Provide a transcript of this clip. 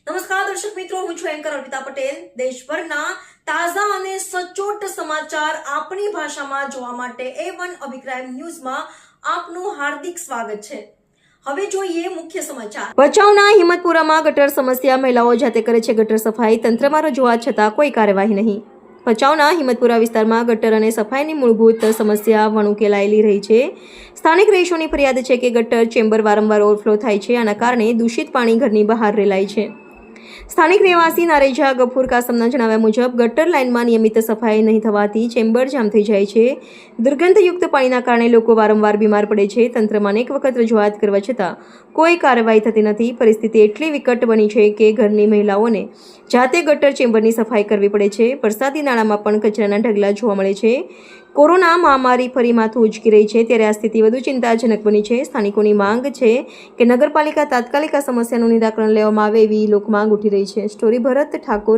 નમસ્કાર દર્શક મિત્રો, હું છું એન્કર અર્પિતા પટેલ. દેશભરના તાજા અને સચોટ સમાચાર આપણી ભાષામાં જોવા માટે A1 અભિપ્રાય ન્યૂઝમાં આપનું હાર્દિક સ્વાગત છે. હવે જોઈએ મુખ્ય સમાચાર. ભચાઉના હિંમતપુરામાં ગટર સમસ્યા, મહિલાઓ જાતે કરે છે ગટર સફાઈ, તંત્રમાં રજૂઆત છતાં કોઈ કાર્યવાહી નહીં. ભચાઉના હિંમતપુરા વિસ્તારમાં ગટર અને સફાઈની મૂળભૂત સમસ્યા વણુકેલાયેલી રહી છે. સ્થાનિક રહીશોની ફરિયાદ છે કે ગટર ચેમ્બર વારંવાર ઓવરફ્લો થાય છે. આના કારણે દૂષિત પાણી ઘરની બહાર રેલાય છે. સ્થાનિક રહેવાસી નારેજા ગફુર કાસમના જણાવ્યા મુજબ ગટર લાઇનમાં નિયમિત સફાઈ નહીં થવાથી ચેમ્બર જામ થઈ જાય છે. દુર્ગંધયુક્ત પાણીના કારણે લોકો વારંવાર બીમાર પડે છે. તંત્રમાં અનેક વખત રજૂઆત કરવા છતાં કોઈ કાર્યવાહી થતી નથી. પરિસ્થિતિ એટલી વિકટ બની છે કે ઘરની મહિલાઓને જાતે ગટર ચેમ્બરની સફાઈ કરવી પડે છે. વરસાદી નાળામાં પણ કચરાના ઢગલા જોવા મળે છે. કોરોના મહામારી ફરી માથું ઉંચકી રહી છે, ત્યારે આ સ્થિતિ વધુ ચિંતાજનક બની છે. સ્થાનિકોની માંગ છે કે નગરપાલિકા તાત્કાલિક આ સમસ્યાનું નિરાકરણ લેવામાં આવે, એવી લોકમાંગ ઉઠી રહી છે. સ્ટોરી ભરત ઠાકોર,